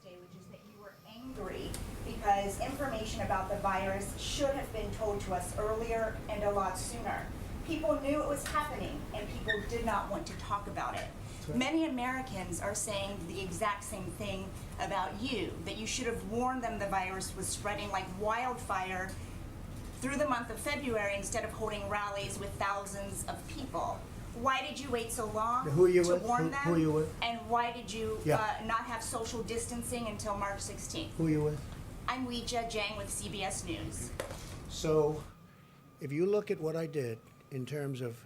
Day, which is that you were angry because information about the virus should have been told to us earlier and a lot sooner. People knew it was happening, and people did not want to talk about it. Many Americans are saying the exact same thing about you, that you should have warned them the virus was spreading like wildfire through the month of February instead of holding rallies with thousands of people. Why did you wait so long Who are you to with? warn them? Who are you with? And why did you not have social distancing until March 16th? Who are you with? I'm Weijia Jiang with CBS News. So, if you look at what I did in terms of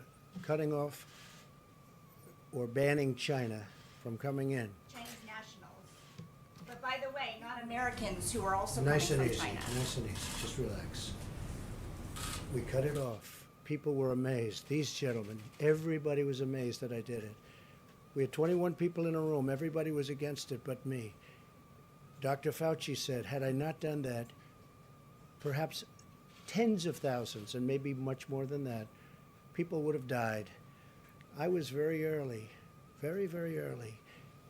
cutting off or banning China from coming in. Chinese nationals. But by the way, not Americans who are also Nice and coming easy, from China. nice and easy, just relax. We cut it off. People were amazed. These gentlemen, everybody was amazed that I did it. We had 21 people in a room. Everybody was against it but me. Dr. Fauci said, had I not done that, perhaps tens of thousands, and maybe much more than that, people would have died. I was very early, very, very early.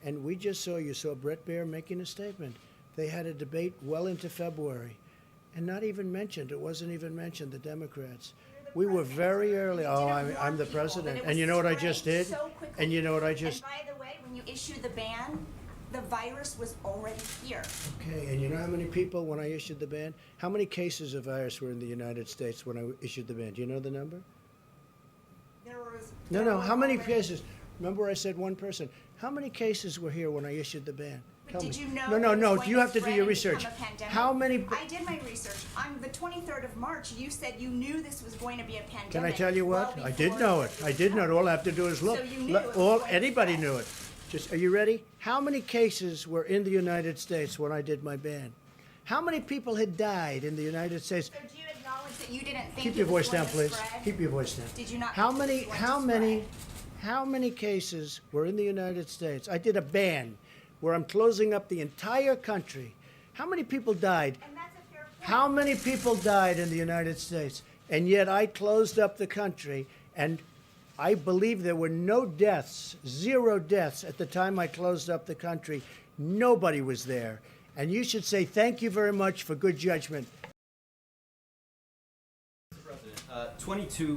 And we just saw, you saw Bret Baier making a statement. They had a debate well into February, and not even mentioned, it wasn't even mentioned, the Democrats. We were very early. Oh, I'm the president. And you know what I just did? And you know what I just... And by the way, when you issued the ban, the virus was already here. Okay, and you know how many people, when I issued the ban, how many cases of virus were in the United States when I issued the ban? Do you know the number? No, how many cases? Remember I said one person. How many cases were here when I issued the ban? Tell me. Did you know? No, you have to do your research. How many? I did my research. On the 23rd of March, you said you knew this was going to be a pandemic. Can I tell you what? I did know it. I did know it. All I have to do is look. So you knew it was Anybody knew it. Just, are you ready? How many cases were in the United States when I did my ban? How many people had died in the United States? So do you acknowledge that you didn't think Keep your it was voice going down, to please. spread? Keep your voice down. Did you not How think it many? was going How to many? spread? How many cases were in the United States? I did a ban where I'm closing up the entire country. How many people died? And that's a fair point. How many people died in the United States? And yet I closed up the country, and I believe there were no deaths, 0 deaths at the time I closed up the country. Nobody was there. And you should say thank you very much for good judgment.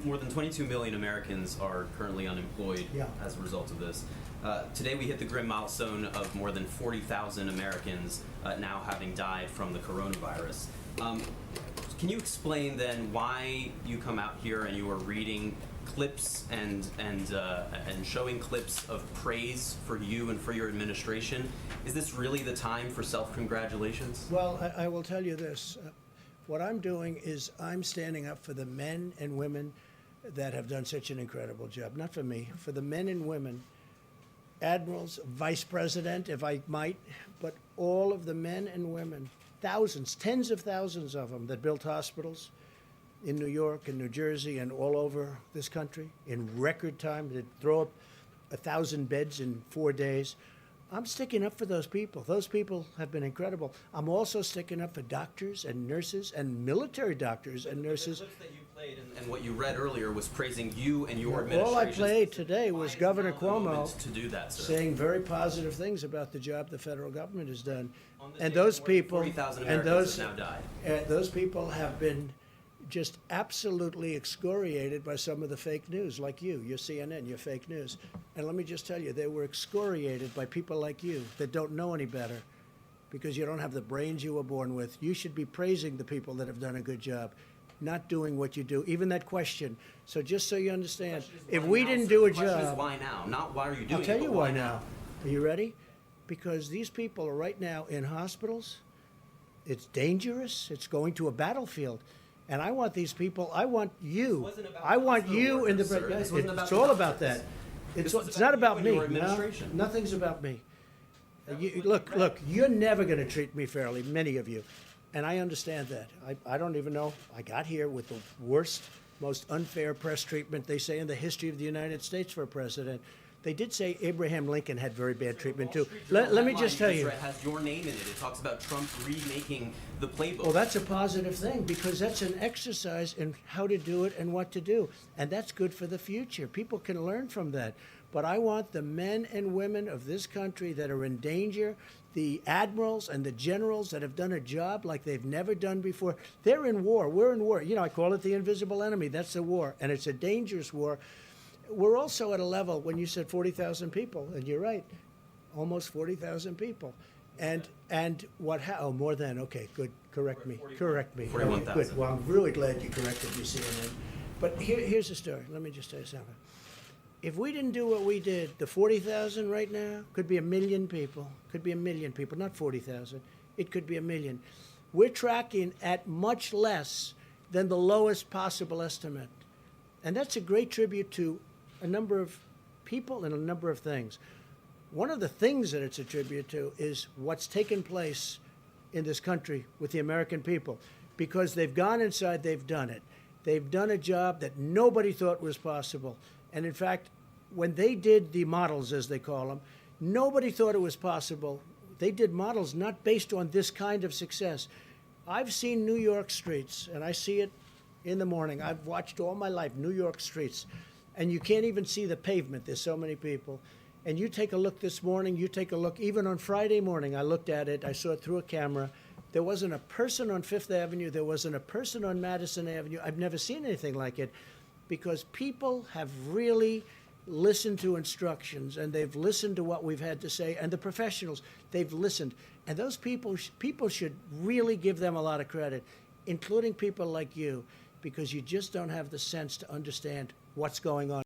More than 22 million Americans are currently unemployed as a result of this. Today we hit the grim milestone of more than 40,000 Americans now having died from the coronavirus. Can you explain then why you come out here and you are reading clips and showing clips of praise for you and for your administration? Is this really the time for self-congratulations? Well, I will tell you this. What I'm doing is I'm standing up for the men and women that have done such an incredible job. Not for me, for the men and women, admirals, vice president, if I might, but all of the men and women, thousands, tens of thousands of them that built hospitals in New York and New Jersey and all over this country in record time. They'd throw up 1,000 beds in 4 days. I'm sticking up for those people. Those people have been incredible. I'm also sticking up for doctors and nurses and military doctors and nurses. The clips that you played and what you read earlier was praising you and your administration. All I played today was Governor Cuomo to do that, sir. saying very positive things about the job the federal government has done. More And than those people, 40,000 and Americans have now died. those people have been just absolutely excoriated by some of the fake news, like you, your CNN, your fake news. And let me just tell you, they were excoriated by people like you that don't know any better because you don't have the brains you were born with. You should be praising the people that have done a good job, not doing what you do. Even that question. So just so you understand, if we didn't do a job... The question is why now, not why are you doing it, I'll tell you but why now. Are you ready? Because these people are right now in hospitals. It's dangerous. It's going to a battlefield. And I want these people, I want you. I want you in the... It's all about that. It's not about me. No, nothing's about me. Look, you're never going to treat me fairly, many of you. And I understand that. I don't even know. I got here with the worst, most unfair press treatment, they say, in the history of the United States for a president. They did say Abraham Lincoln had very bad treatment, too. Let me just tell you. It has your name in it. It talks about Trump remaking the playbook. Well, that's a positive thing because that's an exercise in how to do it and what to do. And that's good for the future. People can learn from that. but I want the men and women of this country that are in danger, the admirals and the generals that have done a job like they've never done before. They're in war. We're in war. You know, I call it the invisible enemy. That's a war, and it's a dangerous war. We're also at a level, when you said 40,000 people, and you're right, almost 40,000 people. And what, oh, more than, okay, good, correct me. 41,000. Good, well, I'm really glad you corrected me, CNN. But here's the story. Let me just tell you something. If we didn't do what we did, the 40,000 right now could be 1 million people. Could be 1 million people, not 40,000. It could be 1 million. We're tracking at much less than the lowest possible estimate. And that's a great tribute to a number of people and a number of things. One of the things that it's a tribute to is what's taken place in this country with the American people. Because they've gone inside, they've done it. They've done a job that nobody thought was possible. And in fact, when they did the models, as they call them, nobody thought it was possible. They did models not based on this kind of success. I've seen New York streets, and I see it in the morning. I've watched all my life New York streets, and you can't even see the pavement. There's so many people. And you take a look this morning, you take a look, even on Friday morning, I looked at it, I saw it through a camera. There wasn't a person on Fifth Avenue, there wasn't a person on Madison Avenue. I've never seen anything like it, because people have really listened to instructions, and they've listened to what we've had to say, and the professionals, they've listened. And those people should really give them a lot of credit, including people like you, because you just don't have the sense to understand what's going on.